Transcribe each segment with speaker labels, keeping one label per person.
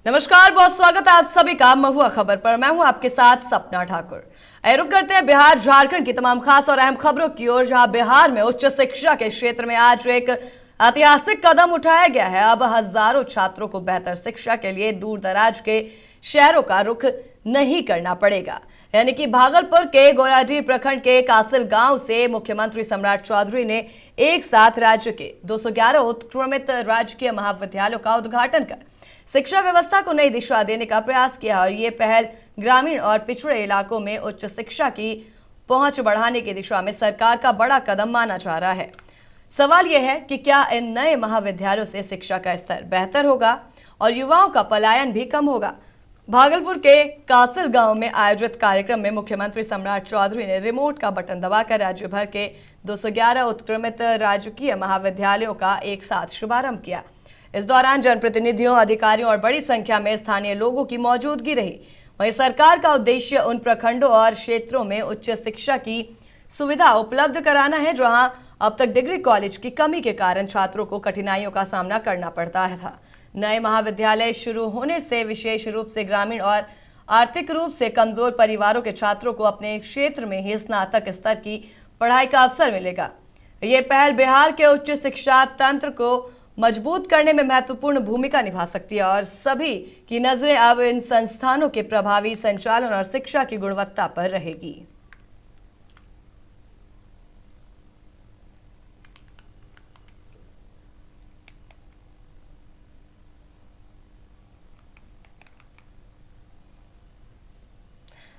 Speaker 1: नमस्कार, बहुत स्वागत है आप सभी का महुआ खबर पर। मैं हूं आपके साथ सपना ठाकुर। रुक करते हैं बिहार झारखंड की तमाम खास और अहम खबरों की ओर, जहां बिहार में उच्च शिक्षा के क्षेत्र में आज एक ऐतिहासिक कदम उठाया गया है। अब हजारों छात्रों को बेहतर शिक्षा के लिए दूर दराज के शहरों का रुख नहीं करना पड़ेगा। यानी कि भागलपुर के गोराडीह प्रखंड के कासिल गांव से मुख्यमंत्री सम्राट चौधरी ने एक साथ राज्य के 211 उत्क्रमित राजकीय महाविद्यालयों का उद्घाटन कर शिक्षा व्यवस्था को नई दिशा देने का प्रयास किया और ये पहल ग्रामीण और पिछड़े इलाकों में उच्च शिक्षा की पहुंच बढ़ाने की दिशा में सरकार का बड़ा कदम माना जा रहा है। सवाल यह है कि क्या इन नए महाविद्यालयों से शिक्षा का स्तर बेहतर होगा और युवाओं का पलायन भी कम होगा। भागलपुर के कासिल गांव में आयोजित कार्यक्रम में मुख्यमंत्री सम्राट चौधरी ने रिमोट का बटन दबाकर राज्य भर के 211 उत्क्रमित राजकीय महाविद्यालयों का एक साथ शुभारंभ किया। इस दौरान जनप्रतिनिधियों, अधिकारियों और बड़ी संख्या में स्थानीय लोगों की मौजूदगी रही। वहीं सरकार का उद्देश्य उन प्रखंडों और क्षेत्रों में उच्च शिक्षा की सुविधा उपलब्ध कराना है जहां अब तक डिग्री कॉलेज की कमी के कारण छात्रों को कठिनाइयों का सामना करना पड़ता था। नए महाविद्यालय शुरू होने से विशेष रूप से ग्रामीण और आर्थिक रूप से कमजोर परिवारों के छात्रों को अपने क्षेत्र में ही स्नातक स्तर की पढ़ाई का अवसर मिलेगा। ये पहल बिहार के उच्च शिक्षा तंत्र को मजबूत करने में महत्वपूर्ण भूमिका निभा सकती है और सभी की नजरें अब इन संस्थानों के प्रभावी संचालन और शिक्षा की गुणवत्ता पर रहेगी।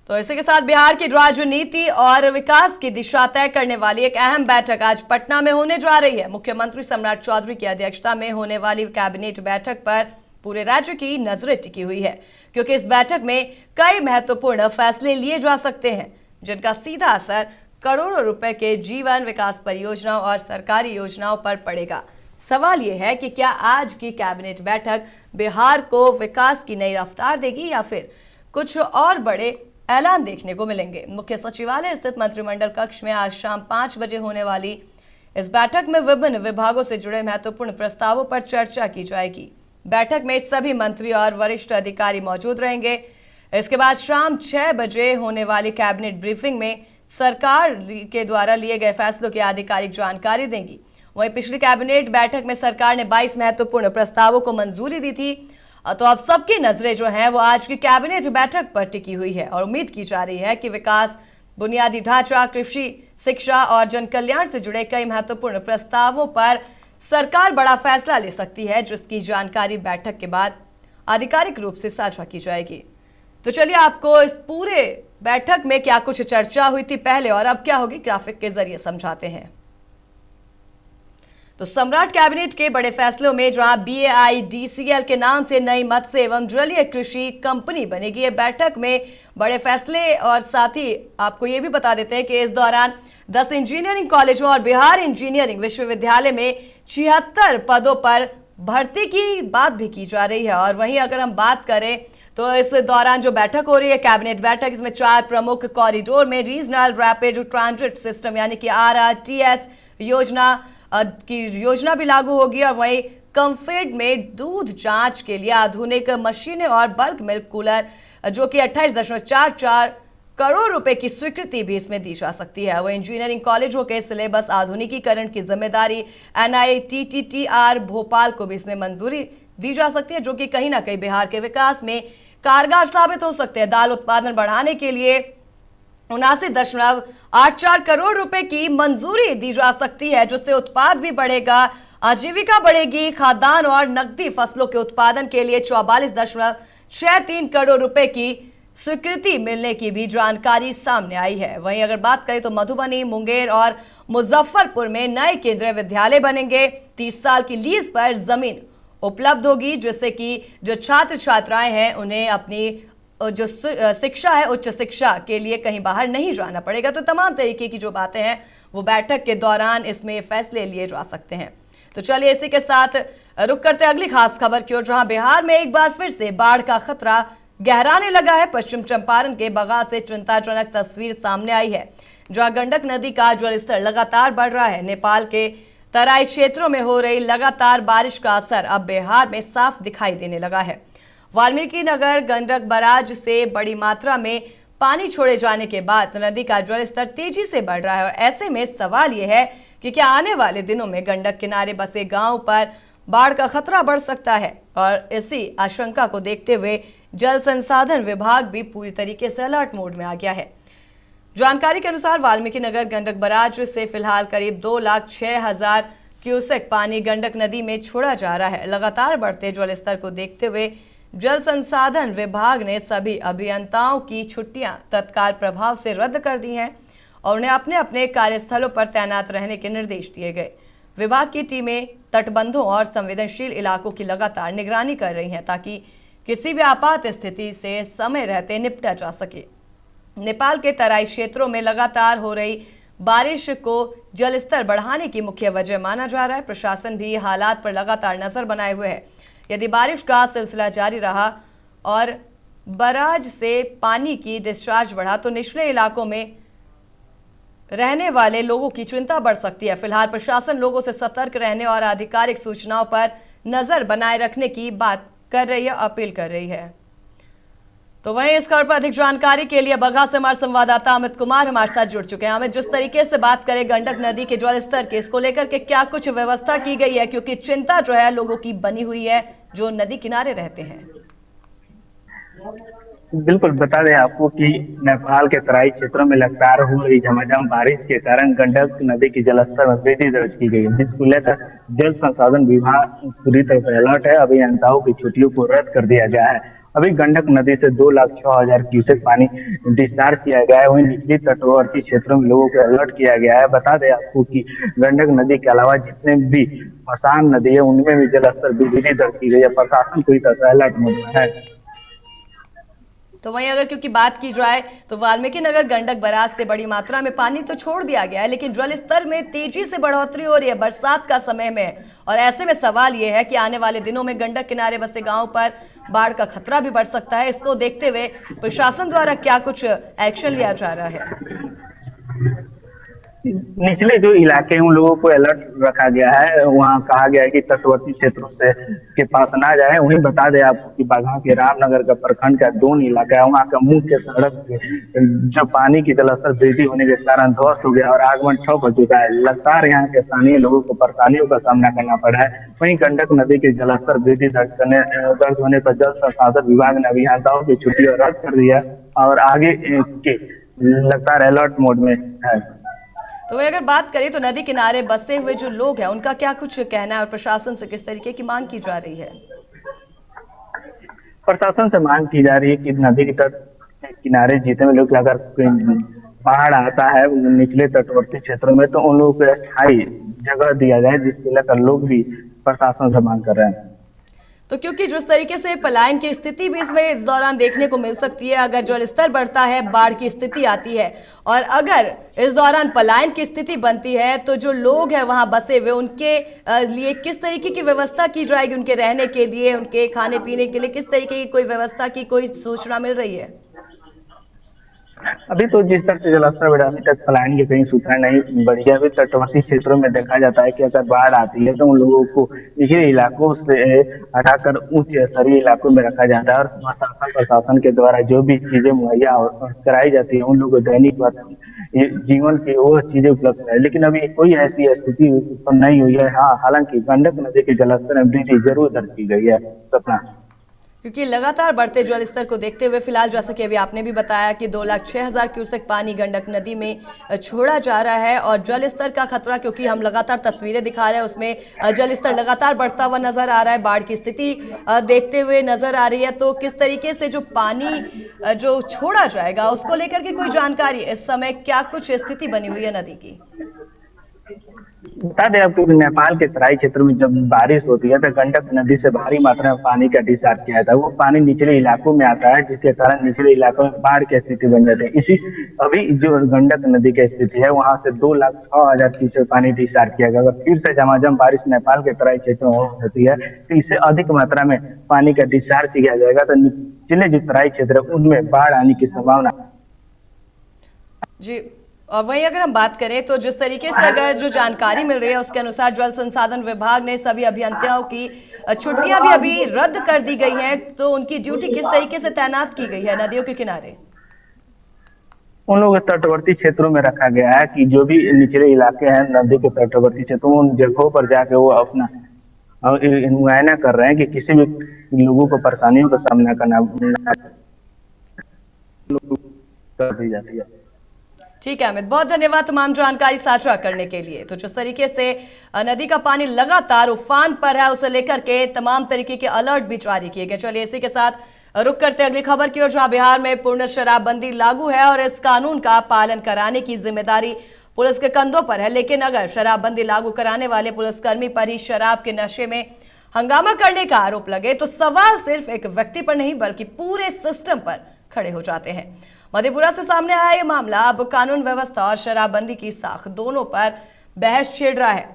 Speaker 1: तो इसी के साथ बिहार की राजनीति और विकास की दिशा तय करने वाली एक अहम बैठक आज पटना में होने जा रही है। मुख्यमंत्री सम्राट चौधरी की अध्यक्षता में होने वाली कैबिनेट बैठक पर पूरे राज्य की नजरें टिकी हुई है, क्योंकि इस बैठक में कई महत्वपूर्ण फैसले लिए जा सकते हैं जिनका सीधा असर करोड़ों रुपए के जीवन विकास परियोजनाओं और सरकारी योजनाओं पर पड़ेगा। सवाल यह है कि क्या आज की कैबिनेट बैठक बिहार को विकास की नई रफ्तार देगी या फिर कुछ और बड़े ऐलान देखने को मिलेंगे। मुख्य सचिवालय स्थित मंत्रिमंडल कक्ष में आज शाम 5 बजे होने वाली इस बैठक में विभिन्न विभागों से जुड़े महत्वपूर्ण प्रस्तावों पर चर्चा की जाएगी। बैठक में सभी मंत्री और वरिष्ठ अधिकारी मौजूद रहेंगे। इसके बाद शाम 6 बजे होने वाली कैबिनेट ब्रीफिंग में सरकार के द्वारा लिए गए फैसलों की आधिकारिक जानकारी देंगी। वहीं पिछली कैबिनेट बैठक में सरकार ने 22 महत्वपूर्ण प्रस्तावों को मंजूरी दी थी। तो अब सबकी नजरें जो हैं वो आज की कैबिनेट बैठक पर टिकी हुई है और उम्मीद की जा रही है कि विकास, बुनियादी ढांचा, कृषि, शिक्षा और जन कल्याण से जुड़े कई महत्वपूर्ण प्रस्तावों पर सरकार बड़ा फैसला ले सकती है, जिसकी जानकारी बैठक के बाद आधिकारिक रूप से साझा की जाएगी। तो चलिए आपको इस पूरे बैठक में क्या कुछ चर्चा हुई थी पहले और अब क्या होगी ग्राफिक के जरिए समझाते हैं। तो सम्राट कैबिनेट के बड़े फैसलों में जहां BAIDCL के नाम से नई मत्स्य एवं जलीय कृषि कंपनी बनेगी, ये बैठक में बड़े फैसले और साथ ही आपको ये भी बता देते हैं कि इस दौरान 10 इंजीनियरिंग कॉलेजों और बिहार इंजीनियरिंग विश्वविद्यालय में 76 पदों पर भर्ती की बात भी की जा रही है। और वहीं अगर हम बात करें तो इस दौरान जो बैठक हो रही है कैबिनेट बैठक, इसमें 4 प्रमुख कॉरिडोर में रीजनल रैपिड ट्रांजिट सिस्टम यानी कि RRTS योजना की योजना भी लागू होगी और वहीं कम्फेड में दूध जांच के लिए आधुनिक मशीनें और बल्क मिल्क कूलर जो कि 28.44 करोड़ रुपए की स्वीकृति भी इसमें दी जा सकती है। वहीं इंजीनियरिंग कॉलेजों के सिलेबस आधुनिकीकरण की जिम्मेदारी NITTTR भोपाल को भी इसमें मंजूरी दी जा सकती है, जो कि कहीं ना कहीं बिहार के विकास में कारगर साबित हो सकते हैं। दाल उत्पादन बढ़ाने के लिए 79.84 करोड़ रुपए की मंजूरी दी जा सकती है, जिससे उत्पाद भी बढ़ेगा, आजीविका बढ़ेगी। खाद्यान्न और नकदी फसलों के उत्पादन के लिए 44.63 करोड़ रुपए की स्वीकृति मिलने की भी जानकारी सामने आई है। वहीं अगर बात करें तो मधुबनी, मुंगेर और मुजफ्फरपुर में नए केंद्रीय विद्यालय बनेंगे। 30 साल की लीज पर जमीन उपलब्ध होगी, जिससे कि जो छात्र छात्राएं हैं उन्हें अपनी जो शिक्षा है, उच्च शिक्षा के लिए कहीं बाहर नहीं जाना पड़ेगा। तो तमाम तरीके की जो बातें हैं वो बैठक के दौरान इसमें फैसले लिए जा सकते हैं। तो चलिए इसी के साथ रुक करते अगली खास खबर की ओर, जहां बिहार में एक बार फिर से बाढ़ का खतरा गहराने लगा है। पश्चिम चंपारण के बगहा से चिंताजनक तस्वीर सामने आई है, जहां गंडक नदी का जलस्तर लगातार बढ़ रहा है। नेपाल के तराई क्षेत्रों में हो रही लगातार बारिश का असर अब बिहार में साफ दिखाई देने लगा है। वाल्मीकि नगर गंडक बैराज से बड़ी मात्रा में पानी छोड़े जाने के बाद नदी का जलस्तर तेजी से बढ़ रहा है और ऐसे में सवाल यह है कि क्या आने वाले दिनों में गंडक किनारे बसे गांव पर बाढ़ का खतरा बढ़ सकता है। और इसी आशंका को देखते हुए जल संसाधन विभाग भी पूरी तरीके से अलर्ट मोड में आ गया है। जानकारी के अनुसार वाल्मीकि नगर गंडक बैराज से फिलहाल करीब 2,06,000 क्यूसेक पानी गंडक नदी में छोड़ा जा रहा है। लगातार बढ़ते जलस्तर को देखते हुए जल संसाधन विभाग ने सभी अभियंताओं की छुट्टियां तत्काल प्रभाव से रद्द कर दी हैं और उन्हें अपने अपने कार्यस्थलों पर तैनात रहने के निर्देश दिए गए। विभाग की टीमें तटबंधों और संवेदनशील इलाकों की लगातार निगरानी कर रही हैं ताकि किसी भी आपात स्थिति से समय रहते निपटा जा सके। नेपाल के तराई क्षेत्रों में लगातार हो रही बारिश को जलस्तर बढ़ाने की मुख्य वजह माना जा रहा है। प्रशासन भी हालात पर लगातार नजर बनाए हुए है। यदि बारिश का सिलसिला जारी रहा और बैराज से पानी की डिस्चार्ज बढ़ा तो निचले इलाकों में रहने वाले लोगों की चिंता बढ़ सकती है। फिलहाल प्रशासन लोगों से सतर्क रहने और आधिकारिक सूचनाओं पर नजर बनाए रखने की बात कर रही है, अपील कर रही है। तो वहीं इस खबर पर अधिक जानकारी के लिए बगहा से हमारे संवाददाता अमित कुमार हमारे साथ जुड़ चुके हैं। अमित, जिस तरीके से बात करें गंडक नदी के जलस्तर की, इसको लेकर के क्या कुछ व्यवस्था की गई है, क्योंकि चिंता जो है लोगों की बनी हुई है जो नदी किनारे रहते हैं।
Speaker 2: बिल्कुल, बता दें आपको कि नेपाल के तराई क्षेत्रों में लगातार हो रही झमाझम बारिश के कारण गंडक नदी की जलस्तर में वृद्धि दर्ज की गई है, जिसको लेकर जल संसाधन विभाग पूरी तरह से अलर्ट है। अभियंताओं की छुट्टियों को रद्द कर दिया गया है। अभी गंडक नदी से 2,06,000 क्यूसेक पानी डिस्चार्ज किया गया है। वहीं निचली तटवर्ती क्षेत्रों में लोगों को अलर्ट किया गया है। बता दें आपको कि गंडक नदी के अलावा जितने भी मसान नदी है उनमें भी जलस्तर वृद्धि दर्ज की गई है। प्रशासन पूरी तरह से अलर्ट मोड में है।
Speaker 1: तो वहीं अगर क्योंकि बात की जाए तो वाल्मीकि नगर गंडक बैराज से बड़ी मात्रा में पानी तो छोड़ दिया गया है, लेकिन जल स्तर में तेजी से बढ़ोतरी हो रही है बरसात का समय में। और ऐसे में सवाल यह है कि आने वाले दिनों में गंडक किनारे बसे गांव पर बाढ़ का खतरा भी बढ़ सकता है। इसको देखते हुए प्रशासन द्वारा क्या कुछ एक्शन लिया जा रहा है?
Speaker 2: निचले जो इलाके हैं उन लोगों को अलर्ट रखा गया है। वहाँ कहा गया है कि तटवर्ती क्षेत्रों से के पास ना जाए। वहीं बता दें आपको कि बगहा के रामनगर का प्रखंड का दोन इलाका है, वहाँ का मुख्य सड़क जो पानी की जलस्तर वृद्धि होने के कारण ध्वस्त हो गया और आगमन ठप हो चुका है। लगातार यहाँ के स्थानीय लोगों को परेशानियों का सामना करना पड़ा है। वहीं गंडक नदी के जलस्तर वृद्धि दर्ज होने पर जल संसाधन विभाग ने अभियंताओं की छुट्टी रद्द कर दिया और आगे के लगातार अलर्ट मोड में है।
Speaker 1: तो अगर बात करें तो नदी किनारे बसे हुए जो लोग हैं उनका क्या कुछ कहना है और प्रशासन से किस तरीके की मांग की जा रही है?
Speaker 2: प्रशासन से मांग की जा रही है कि नदी के तट किनारे जीते में लोग अगर बाढ़ आता है निचले तटवर्ती क्षेत्रों में तो उन लोगों को स्थायी जगह दिया जाए, जिसको लेकर लोग भी प्रशासन से मांग कर रहे हैं।
Speaker 1: तो क्योंकि जिस तरीके से पलायन की स्थिति भी इसमें इस दौरान देखने को मिल सकती है, अगर जलस्तर बढ़ता है बाढ़ की स्थिति आती है और अगर इस दौरान पलायन की स्थिति बनती है तो जो लोग हैं वहां बसे हुए उनके लिए किस तरीके की व्यवस्था की जाएगी? उनके रहने के लिए, उनके खाने पीने के लिए किस तरीके की कोई व्यवस्था की कोई सूचना मिल रही है?
Speaker 2: अभी तो जिस तरह से जलस्तर बढ़ा अभी तक पलायन की कहीं सूचना नहीं बढ़ी है। अभी तटवर्ती क्षेत्रों में देखा जाता है कि अगर बाढ़ आती है तो उन लोगों को निचले इलाकों से हटाकर उच्च स्तरीय इलाकों में रखा जाता है और शासन प्रशासन के द्वारा जो भी चीजें मुहैया कराई जाती है उन लोगों को दैनिक जीवन की वो चीजें उपलब्ध है। लेकिन अभी कोई ऐसी स्थिति उत्पन्न नहीं हुई है। हाँ, हालांकि गंडक नदी के जलस्तर में वृद्धि जरूर दर्ज की गई है। सपना,
Speaker 1: क्योंकि लगातार बढ़ते जल स्तर को देखते हुए फिलहाल जैसा कि अभी आपने भी बताया कि 2,06,000 क्यूसेक पानी गंडक नदी में छोड़ा जा रहा है और जल स्तर का खतरा, क्योंकि हम लगातार तस्वीरें दिखा रहे हैं उसमें जल स्तर लगातार बढ़ता हुआ नजर आ रहा है, बाढ़ की स्थिति देखते हुए नजर आ रही है। तो किस तरीके से जो पानी जो छोड़ा जाएगा उसको लेकर के कोई जानकारी इस समय क्या कुछ स्थिति बनी हुई है नदी की?
Speaker 2: बता दें आपको कि नेपाल के तराई क्षेत्र में जब बारिश होती है तो गंडक नदी से भारी मात्रा में पानी का डिस्चार्ज किया जाता है। वो पानी निचले इलाकों में आता है, जिसके कारण निचले इलाकों में बाढ़ की स्थिति बन जाती है। इसी अभी जो गंडक नदी की स्थिति है वहां से 2,06,000 क्यूसेक पानी डिस्चार्ज किया गया। अगर फिर से झमाझम बारिश नेपाल के तराई क्षेत्र में होती है तो इससे अधिक मात्रा में पानी का डिस्चार्ज किया जाएगा तो निचले जो तराई क्षेत्र है उनमें बाढ़ आने की संभावना।
Speaker 1: जी, और वहीं अगर हम बात करें तो जिस तरीके से अगर जो जानकारी मिल रही है उसके अनुसार जल संसाधन विभाग ने सभी अभियंताओं की छुट्टियां भी अभी रद्द कर दी गई हैं, तो उनकी ड्यूटी किस तरीके से तैनात की गई है नदियों के किनारे?
Speaker 2: उन लोगों को तटवर्ती क्षेत्रों में रखा गया है कि जो भी निचले इलाके हैं नदी के तटवर्ती क्षेत्रों, उन जगहों पर जाके वो अपना मुआयना कर रहे हैं कि किसी भी लोगों को परेशानियों का सामना करना कर दी जाती है।
Speaker 1: ठीक है अमित, बहुत धन्यवाद तमाम जानकारी साझा करने के लिए। तो जिस तरीके से नदी का पानी लगातार उफान पर है, उसे लेकर के तमाम तरीके के अलर्ट भी जारी किए गए। चलिए इसी के साथ रुक करते अगली खबर की ओर, जहां बिहार में पूर्ण शराबबंदी लागू है और इस कानून का पालन कराने की जिम्मेदारी पुलिस के कंधों पर है। लेकिन अगर शराबबंदी लागू कराने वाले पुलिसकर्मी पर ही शराब के नशे में हंगामा करने का आरोप लगे तो सवाल सिर्फ एक व्यक्ति पर नहीं बल्कि पूरे सिस्टम पर खड़े हो जाते हैं। मधेपुरा से सामने आया ये मामला अब कानून व्यवस्था और शराबबंदी की साख दोनों पर बहस छेड़ रहा है।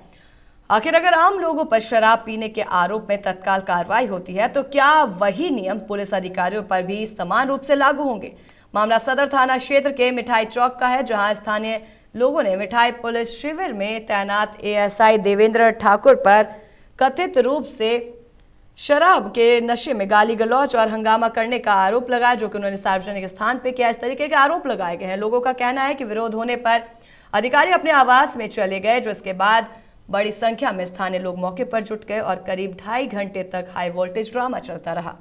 Speaker 1: आखिर अगर आम लोगों पर शराब पीने के आरोप में तत्काल कार्रवाई होती है तो क्या वही नियम पुलिस अधिकारियों पर भी समान रूप से लागू होंगे? मामला सदर थाना क्षेत्र के मिठाई चौक का है, जहां स्थानीय लोगों ने मिठाई पुलिस शिविर में तैनात एएसआई देवेंद्र ठाकुर पर कथित रूप से शराब के नशे में गाली गलौज और हंगामा करने का आरोप लगाया, जो कि उन्होंने सार्वजनिक स्थान पर किया। इस तरीके के आरोप लगाए गए हैं। लोगों का कहना है कि विरोध होने पर अधिकारी अपने आवास में चले गए, जो इसके बाद बड़ी संख्या में स्थानीय लोग मौके पर जुट गए और करीब 2.5 घंटे तक हाई वोल्टेज ड्रामा चलता रहा।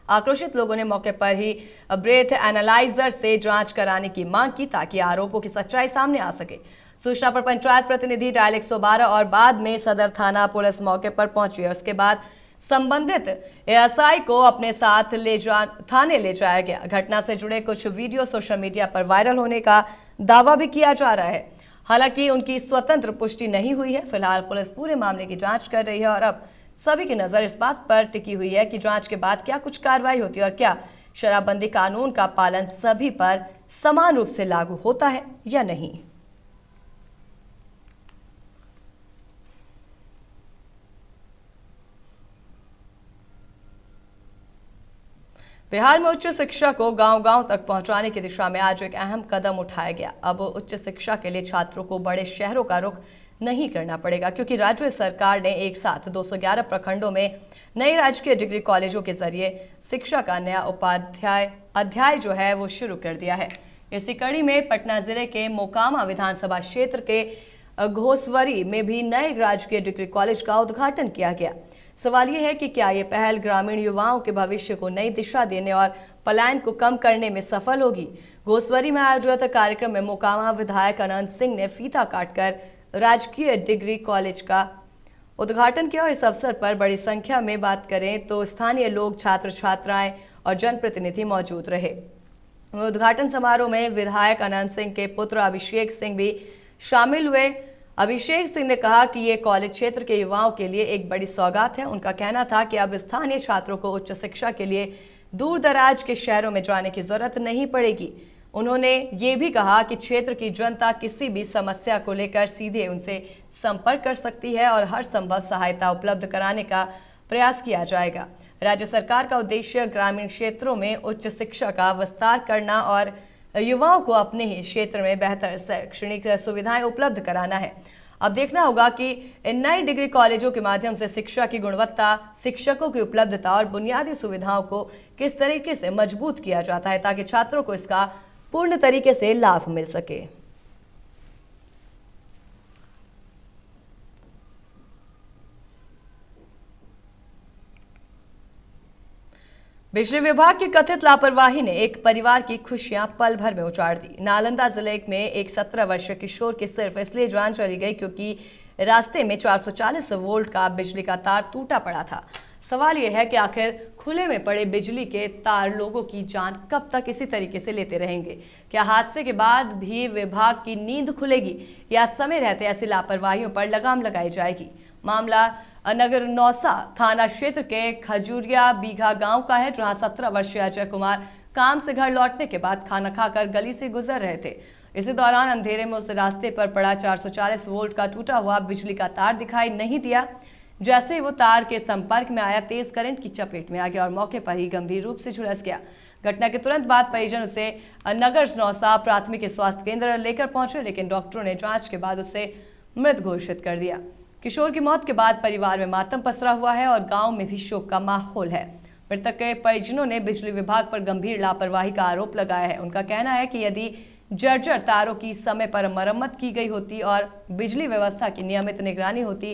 Speaker 1: आक्रोशित लोगों ने मौके पर ही ब्रेथ एनालाइजर से जांच कराने की मांग की ताकि आरोपों की सच्चाई सामने आ सके। सूचना पर पंचायत प्रतिनिधि डायल 112 और बाद में सदर थाना पुलिस मौके पर पहुंची और उसके बाद संबंधित एएसआई को अपने साथ थाने ले जाया गया। घटना से जुड़े कुछ वीडियो सोशल मीडिया पर वायरल होने का दावा भी किया जा रहा है। हालांकि उनकी स्वतंत्र पुष्टि नहीं हुई है। फिलहाल पुलिस पूरे मामले की जांच कर रही है और अब सभी की नजर इस बात पर टिकी हुई है कि जांच के बाद क्या कुछ कार्रवाई होती है और क्या शराबबंदी कानून का पालन सभी पर समान रूप से लागू होता है या नहीं। बिहार में उच्च शिक्षा को गांव-गांव तक पहुंचाने की दिशा में आज एक अहम कदम उठाया गया। अब उच्च शिक्षा के लिए छात्रों को बड़े शहरों का रुख नहीं करना पड़ेगा, क्योंकि राज्य सरकार ने एक साथ 211 प्रखंडों में नए राजकीय डिग्री कॉलेजों के जरिए शिक्षा का नया अध्याय जो है वो शुरू कर दिया है। इसी कड़ी में पटना जिले के मोकामा विधानसभा क्षेत्र के घोसवरी में भी नए राजकीय डिग्री कॉलेज का उद्घाटन किया गया। सवाल ये है कि क्या ये पहल ग्रामीण युवाओं के भविष्य को नई दिशा देने और पलायन को कम करने में सफल होगी? घोसवरी में आयोजित कार्यक्रम में मोकामा विधायक अनंत सिंह ने फीता काटकर राजकीय डिग्री कॉलेज का उद्घाटन किया और इस अवसर पर बड़ी संख्या में बात करें तो स्थानीय लोग, छात्र छात्राएं और जनप्रतिनिधि मौजूद रहे। उद्घाटन समारोह में विधायक अनंत सिंह के पुत्र अभिषेक सिंह भी शामिल हुए। अभिषेक सिंह ने कहा कि ये कॉलेज क्षेत्र के युवाओं के लिए एक बड़ी सौगात है। उनका कहना था कि अब स्थानीय छात्रों को उच्च शिक्षा के लिए दूर दराज के शहरों में जाने की जरूरत नहीं पड़ेगी। उन्होंने ये भी कहा कि क्षेत्र की जनता किसी भी समस्या को लेकर सीधे उनसे संपर्क कर सकती है और हर संभव सहायता उपलब्ध कराने का प्रयास किया जाएगा। राज्य सरकार का उद्देश्य ग्रामीण क्षेत्रों में उच्च शिक्षा का विस्तार करना और युवाओं को अपने ही क्षेत्र में बेहतर शैक्षणिक सुविधाएं उपलब्ध कराना है। अब देखना होगा कि इन नए डिग्री कॉलेजों के माध्यम से शिक्षा की गुणवत्ता, शिक्षकों की उपलब्धता और बुनियादी सुविधाओं को किस तरीके से मजबूत किया जाता है ताकि छात्रों को इसका पूर्ण तरीके से लाभ मिल सके। बिजली विभाग की कथित लापरवाही ने एक परिवार की खुशियां पल भर में उजाड़ दी। नालंदा जिले में एक 17 वर्षीय किशोर की सिर्फ इसलिए जान चली गई क्योंकि रास्ते में 440 वोल्ट का बिजली का तार टूटा पड़ा था। सवाल यह है कि आखिर खुले में पड़े बिजली के तार लोगों की जान कब तक इसी तरीके से लेते रहेंगे? क्या हादसे के बाद भी विभाग की नींद खुलेगी या समय रहते ऐसी लापरवाहियों पर लगाम लगाई जाएगी? मामला नगर नौसा थाना क्षेत्र के खजूरिया बीघा गांव का है, जहां 17 वर्षीय अजय कुमार काम से घर लौटने के बाद खाना खाकर गली से गुजर रहे थे। इसी दौरान अंधेरे में उस रास्ते पर पड़ा 440 वोल्ट का टूटा हुआ बिजली का तार दिखाई नहीं दिया, जैसे ही वो तार के संपर्क में आया, तेज करंट की चपेट में आ गया और मौके पर ही गंभीर रूप से झुलस गया। घटना के तुरंत बाद परिजन उसे नगर नौसा प्राथमिक स्वास्थ्य केंद्र लेकर पहुंचे, लेकिन डॉक्टरों ने जांच के बाद उसे मृत घोषित कर दिया। किशोर की मौत के बाद परिवार में मातम पसरा हुआ है और गांव में भी शोक का माहौल है। मृतक के परिजनों ने बिजली विभाग पर गंभीर लापरवाही का आरोप लगाया है। उनका कहना है कि यदि जर्जर तारों की समय पर मरम्मत की गई होती और बिजली व्यवस्था की नियमित निगरानी होती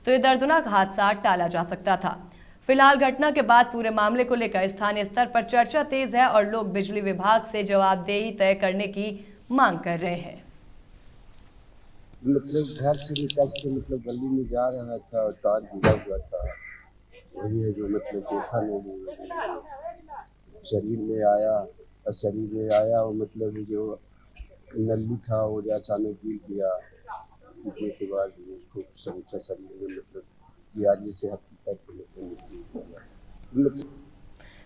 Speaker 1: तो ये दर्दनाक हादसा टाला जा सकता था। फिलहाल घटना के बाद पूरे मामले को लेकर स्थानीय स्तर पर चर्चा तेज है और लोग बिजली विभाग से जवाबदेही तय करने की मांग कर रहे हैं।
Speaker 3: मतलब घर से निकल के मतलब गली में जा रहा था और तार गिरा हुआ था, वही है जो मतलब देखा नहीं, शरीर में आया और मतलब जो नली था वो अचानक गिर गया। गिरने के बाद उसको समूचा शरीर में मतलब किया जैसे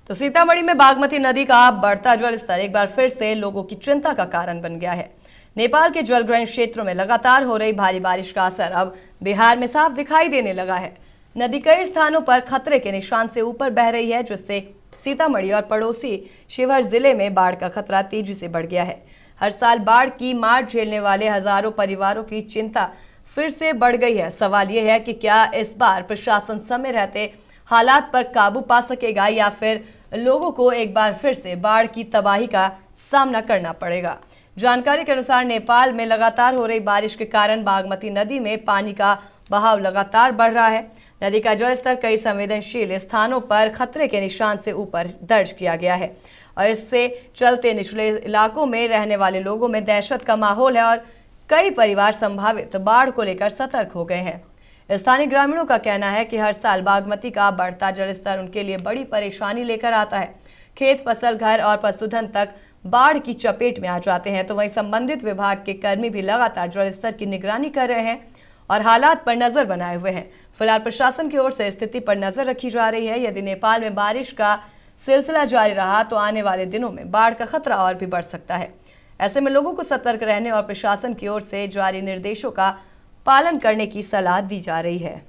Speaker 1: तो सीतामढ़ी में बागमती नदी का बढ़ता जलस्तर एक बार फिर से लोगों की चिंता का कारण बन गया है। नेपाल के जलग्रहण क्षेत्रों में लगातार हो रही भारी बारिश का असर अब बिहार में साफ दिखाई देने लगा है। नदी कई स्थानों पर खतरे के निशान से ऊपर बह रही है, जिससे सीतामढ़ी और पड़ोसी शिवहर जिले में बाढ़ का खतरा तेजी से बढ़ गया है। हर साल बाढ़ की मार झेलने वाले हजारों परिवारों की चिंता फिर से बढ़ गई है। सवाल यह है कि क्या इस बार प्रशासन समय रहते हालात पर काबू पा सकेगा या फिर लोगों को एक बार फिर से बाढ़ की तबाही का सामना करना पड़ेगा। जानकारी के अनुसार नेपाल में लगातार हो रही बारिश के कारण बागमती नदी में पानी का बहाव लगातार बढ़ रहा है। नदी का जलस्तर कई संवेदनशील स्थानों पर खतरे के निशान से ऊपर दर्ज किया गया है और इससे चलते निचले इलाकों में रहने वाले लोगों में दहशत का माहौल है और कई परिवार संभावित बाढ़ को लेकर सतर्क हो गए हैं। स्थानीय ग्रामीणों का कहना है कि हर साल बागमती का बढ़ता जलस्तर उनके लिए बड़ी परेशानी लेकर आता है। खेत, फसल, घर और पशुधन तक बाढ़ की चपेट में आ जाते हैं, तो वहीं संबंधित विभाग के कर्मी भी लगातार जलस्तर की निगरानी कर रहे हैं और हालात पर नजर बनाए हुए हैं। फिलहाल प्रशासन की ओर से स्थिति पर नजर रखी जा रही है। यदि नेपाल में बारिश का सिलसिला जारी रहा तो आने वाले दिनों में बाढ़ का खतरा और भी बढ़ सकता है। ऐसे में लोगों को सतर्क रहने और प्रशासन की ओर से जारी निर्देशों का पालन करने की सलाह दी जा रही है।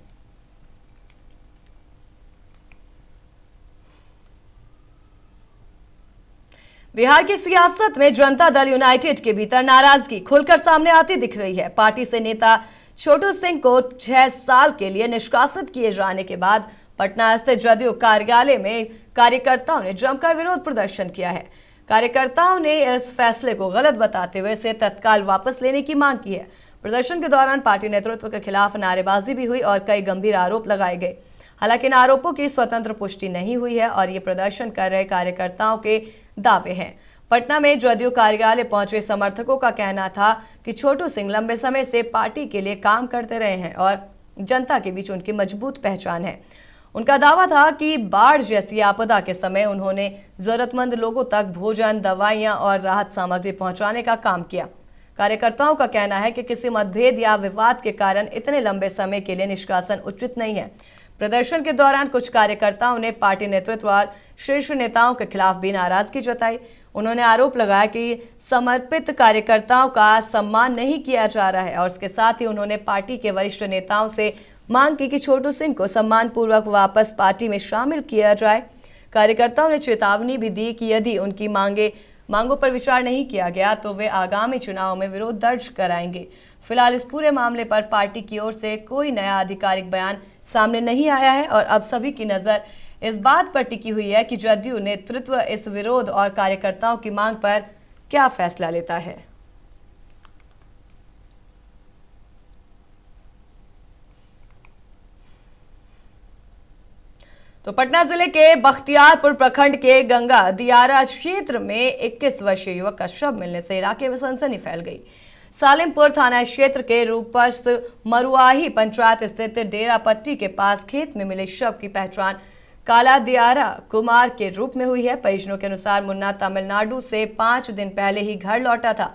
Speaker 1: बिहार की सियासत में जनता दल यूनाइटेड के भीतर नाराजगी खुलकर सामने आती दिख रही है। पार्टी से नेता छोटू सिंह को 6 साल के लिए निष्कासित किए जाने के बाद पटना स्थित जदयू कार्यालय में कार्यकर्ताओं ने जमकर विरोध प्रदर्शन किया है। कार्यकर्ताओं ने इस फैसले को गलत बताते हुए इसे तत्काल वापस लेने की मांग की है। प्रदर्शन के दौरान पार्टी नेतृत्व के खिलाफ नारेबाजी भी हुई और कई गंभीर आरोप लगाए गए। हालांकि इन आरोपों की स्वतंत्र पुष्टि नहीं हुई है और ये प्रदर्शन कर रहे कार्यकर्ताओं के दावे हैं। पटना में जदयू कार्यालय पहुंचे समर्थकों का कहना था कि छोटू सिंह लंबे समय से पार्टी के लिए काम करते रहे हैं और जनता के बीच उनकी मजबूत पहचान है। उनका दावा था कि बाढ़ जैसी आपदा के समय उन्होंने जरूरतमंद लोगों तक भोजन, दवाइयां और राहत सामग्री पहुंचाने का काम किया। कार्यकर्ताओं का कहना है कि किसी मतभेद या विवाद के कारण इतने लंबे समय के लिए निष्कासन उचित नहीं है। प्रदर्शन के दौरान कुछ कार्यकर्ताओं ने पार्टी नेतृत्व और शीर्ष नेताओं के खिलाफ भी नाराजगी जताई। उन्होंने आरोप लगाया कि समर्पित कार्यकर्ताओं का सम्मान नहीं किया जा रहा है और इसके साथ ही उन्होंने पार्टी के वरिष्ठ नेताओं से मांग की कि छोटू सिंह को सम्मानपूर्वक वापस पार्टी में शामिल किया जाए। कार्यकर्ताओं ने चेतावनी भी दी कि यदि उनकी मांगों पर विचार नहीं किया गया तो वे आगामी चुनाव में विरोध दर्ज कराएंगे। फिलहाल इस पूरे मामले पर पार्टी की ओर से कोई नया आधिकारिक बयान सामने नहीं आया है और अब सभी की नजर इस बात पर टिकी हुई है कि जदयू नेतृत्व इस विरोध और कार्यकर्ताओं की मांग पर क्या फैसला लेता है। तो पटना जिले के बख्तियारपुर प्रखंड के गंगा दियारा क्षेत्र में 21 वर्षीय युवक का शव मिलने से इलाके में सनसनी फैल गई। सालिमपुर थाना क्षेत्र के रूपस्थ मरुआही पंचायत स्थित डेरा पट्टी के पास खेत में मिले शव की पहचान काला दियारा कुमार के रूप में हुई है। परिजनों के अनुसार मुन्ना तमिलनाडु से 5 दिन पहले ही घर लौटा था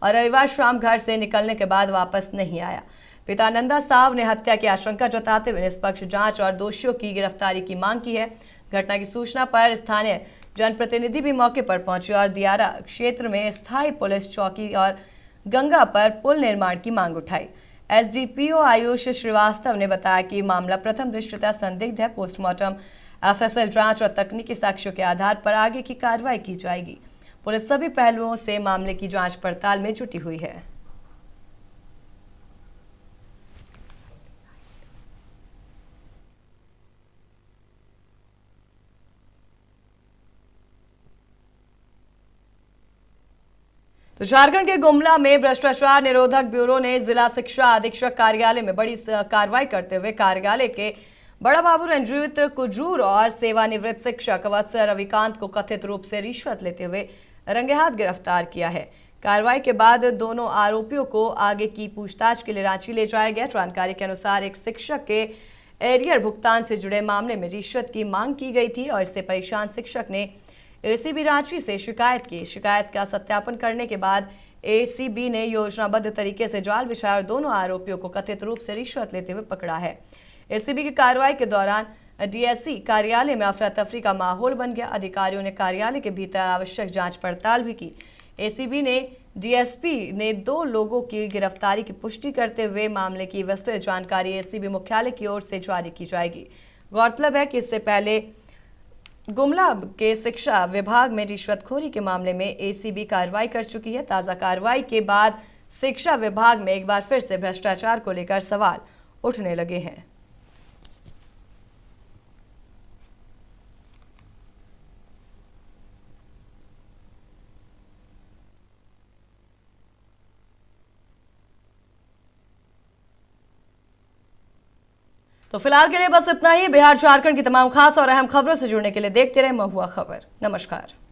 Speaker 1: और रविवार शाम घर से निकलने के बाद वापस नहीं आया। पिता नंदा साव ने हत्या की आशंका जताते हुए निष्पक्ष जांच और दोषियों की गिरफ्तारी की मांग की है। घटना की सूचना पर स्थानीय जनप्रतिनिधि भी मौके पर पहुंचे और दियारा क्षेत्र में स्थायी पुलिस चौकी और गंगा पर पुल निर्माण की मांग उठाई। एसडीपीओ आयुष श्रीवास्तव ने बताया कि मामला प्रथम दृष्टया संदिग्ध है। पोस्टमार्टम, एफएसएल जांच और तकनीकी साक्ष्यों के आधार पर आगे की कार्रवाई की जाएगी। पुलिस सभी पहलुओं से मामले की जांच पड़ताल में जुटी हुई है। तो झारखंड के गुमला में भ्रष्टाचार निरोधक ब्यूरो ने जिला शिक्षा अधीक्षक कार्यालय में बड़ी कार्रवाई करते हुए कार्यालय के बड़ा बाबू रंजीत कुजूर और सेवानिवृत्त शिक्षक वत्स रविकांत को कथित रूप से रिश्वत लेते हुए रंगे हाथ गिरफ्तार किया है। कार्रवाई के बाद दोनों आरोपियों को आगे की पूछताछ के लिए रांची ले जाया गया। जानकारी के अनुसार एक शिक्षक के एरियर भुगतान से जुड़े मामले में रिश्वत की मांग की गई थी और इससे परेशान शिक्षक ने एसीबी रांची से शिकायत की। शिकायत का सत्यापन करने के बाद एसीबी ने योजनाबद्ध तरीके से जाल बिछाया और दोनों आरोपियों को कथित रूप से रिश्वत लेते हुए पकड़ा है। एसीबी की कार्रवाई के दौरान डीएससी कार्यालय में अफरा तफरी का माहौल बन गया। अधिकारियों ने कार्यालय के भीतर आवश्यक जांच पड़ताल भी की। एसीबी ने डीएसपी ने 2 लोगों की गिरफ्तारी की पुष्टि करते हुए मामले की विस्तृत जानकारी एसीबी मुख्यालय की ओर से जारी की जाएगी। गौरतलब है कि इससे पहले गुमला के शिक्षा विभाग में रिश्वतखोरी के मामले में एसीबी कार्रवाई कर चुकी है। ताजा कार्रवाई के बाद शिक्षा विभाग में एक बार फिर से भ्रष्टाचार को लेकर सवाल उठने लगे हैं। तो फिलहाल के लिए बस इतना ही। बिहार झारखंड की तमाम खास और अहम खबरों से जुड़ने के लिए देखते रहे महुआ खबर। नमस्कार।